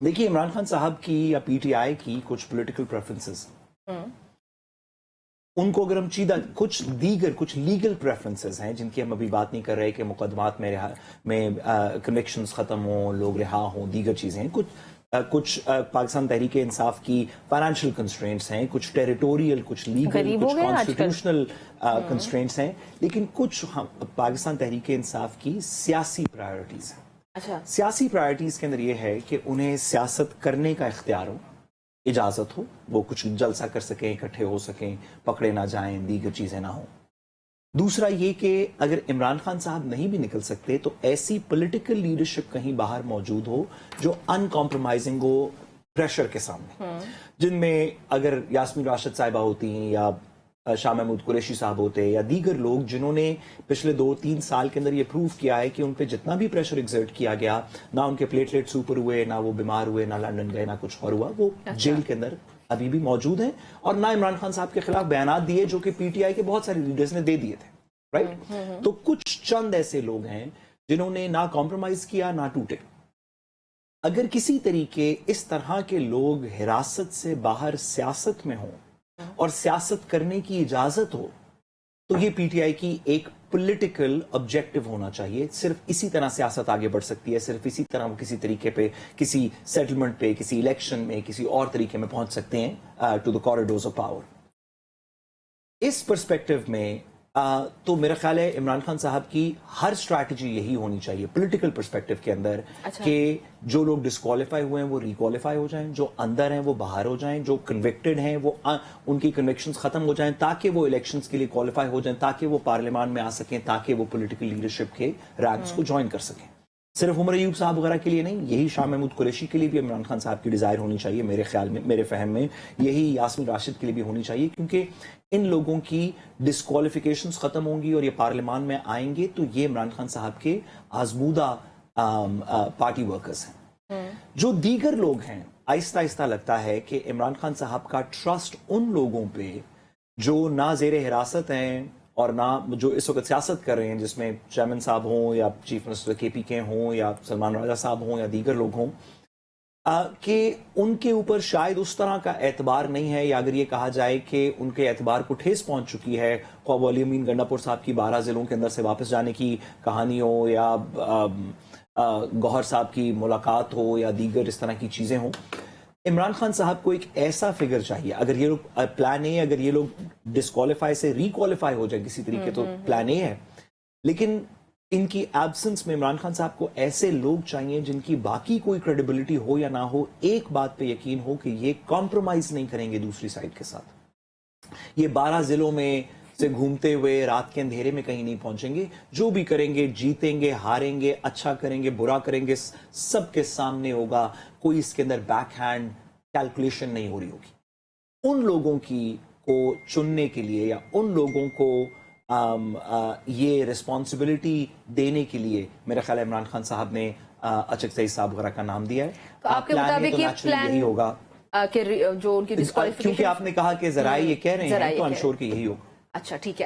देखिए, इमरान खान साहब की या पीटीआई की कुछ पॉलिटिकल प्रेफरेंसेस, उनको अगर हम कुछ लीगल प्रेफरेंसेस हैं जिनकी हम अभी बात नहीं कर रहे कि मुकदमात में कन्विक्शंस खत्म हो, लोग रिहा हों, दीगर चीजें हैं, कुछ पाकिस्तान तहरीक इंसाफ की फाइनेंशियल कंस्ट्रेंट्स हैं, कुछ टेरिटोरियल, कुछ लीगल, कुछ कॉन्स्टिट्यूशनल कंस्ट्रेंट्स हैं, लेकिन कुछ पाकिस्तान तहरीक इंसाफ की सियासी प्रायोरिटीज हैं। अच्छा, सियासी प्रायोरिटीज के अंदर ये है कि उन्हें सियासत करने का इख्तियार हो, इजाजत हो, वो कुछ जलसा कर सकें, इकट्ठे हो सकें, पकड़े ना जाएं, दीगर चीजें ना हो। दूसरा ये कि अगर इमरान खान साहब नहीं भी निकल सकते तो ऐसी पॉलिटिकल लीडरशिप कहीं बाहर मौजूद हो जो अनकॉम्प्रोमाइजिंग हो प्रेशर के सामने, जिनमें अगर यास्मीन राशिद साहिबा होती हैं या शाह महमूद कुरैशी साहब होते या दीगर लोग जिन्होंने पिछले 2-3 साल के अंदर ये प्रूव किया है कि उन पे जितना भी प्रेशर एग्जर्ट किया गया, ना उनके प्लेटलेट्स ऊपर हुए, ना वो बीमार हुए, ना लंदन गए, ना कुछ और हुआ, वो जेल के अंदर अभी भी मौजूद हैं और ना इमरान खान साहब के खिलाफ बयानात दिए जो कि पीटीआई के बहुत सारे लीडर्स ने दे दिए थे, राइट। तो कुछ चंद ऐसे लोग हैं जिन्होंने ना कॉम्प्रोमाइज किया ना टूटे। अगर किसी तरीके इस तरह के लोग हिरासत से बाहर सियासत में हों और सियासत करने की इजाजत हो तो ये पीटीआई की एक पॉलिटिकल ऑब्जेक्टिव होना चाहिए। सिर्फ इसी तरह सियासत आगे बढ़ सकती है, सिर्फ इसी तरह वो किसी तरीके पे, किसी सेटलमेंट पे, किसी इलेक्शन में, किसी और तरीके में पहुंच सकते हैं to the corridors of power. इस पर्सपेक्टिव में तो मेरा ख्याल है इमरान खान साहब की हर स्ट्रैटेजी यही होनी चाहिए पॉलिटिकल पर्सपेक्टिव के अंदर, अच्छा। कि जो लोग डिस्क्वालीफाई हुए हैं वो रिक्वालीफाई हो जाएं, जो अंदर हैं वो बाहर हो जाएं, जो कन्विक्टेड हैं वो उनकी कन्विक्शंस खत्म हो जाएं ताकि वो इलेक्शंस के लिए क्वालिफाई हो जाएं, ताकि वो पार्लियामान में आ सकें, ताकि वो पॉलिटिकल लीडरशिप के रैंक्स को ज्वाइन कर सकें। सिर्फ उमर अयूब साहब वगैरह के लिए नहीं, यही शाह महमूद कुरैशी के लिए भी इमरान खान साहब की डिजायर होनी चाहिए मेरे ख्याल में, मेरे फहम में यही यास्मीन राशिद के लिए भी होनी चाहिए, क्योंकि इन लोगों की डिस्क्वालिफिकेशंस खत्म होंगी और ये पार्लियामान में आएंगे तो ये इमरान खान साहब के आजमूदा पार्टी वर्कर्स हैं। जो दीगर लोग हैं, आहिस्ता आहिस्ता लगता है कि इमरान खान साहब का ट्रस्ट उन लोगों पे जो ना जेर हिरासत हैं और ना जो इस वक्त सियासत कर रहे हैं, जिसमें चेयरमैन साहब हों या चीफ मिनिस्टर केपी के हों या सलमान राजा साहब हों या दीगर लोग हों, कि उनके ऊपर शायद उस तरह का एतबार नहीं है, या अगर ये कहा जाए कि उनके एतबार को ठेस पहुंच चुकी है, ख्वाब अली अमीन गंडापुर साहब की 12 जिलों के अंदर से वापस जाने की कहानी हो या गौहर साहब की मुलाकात हो या दीगर इस तरह की चीजें हों, इमरान खान साहब को एक ऐसा फिगर चाहिए। अगर ये लोग प्लान ए, अगर ये लोग डिस्क्वालीफाई से रिक्वालीफाई हो जाए किसी तरीके तो प्लान ए है, लेकिन इनकी एब्सेंस में इमरान खान साहब को ऐसे लोग चाहिए जिनकी बाकी कोई क्रेडिबिलिटी हो या ना हो, एक बात पे यकीन हो कि ये कॉम्प्रोमाइज नहीं करेंगे दूसरी साइड के साथ। ये 12 जिलों में से घूमते हुए रात के अंधेरे में कहीं नहीं पहुंचेंगे, जो भी करेंगे जीतेंगे, हारेंगे, अच्छा करेंगे, बुरा करेंगे, सबके सामने होगा, कोई इसके अंदर बैक हैंड कैलकुलेशन नहीं हो रही होगी। उन लोगों को चुनने के लिए या उन लोगों को ये रिस्पॉन्सिबिलिटी देने के लिए मेरा ख्याल है इमरान खान साहब ने अचक सईद साहब वगैरह का नाम दिया है। तो आपके मुताबिक ये प्लान यही होगा कि जो उनकी डिस्क्वालिफिकेशन, क्योंकि आपने कहा कि जराए ये कह रहे हैं तो आई एम श्योर कि यही होगा। अच्छा, ठीक है।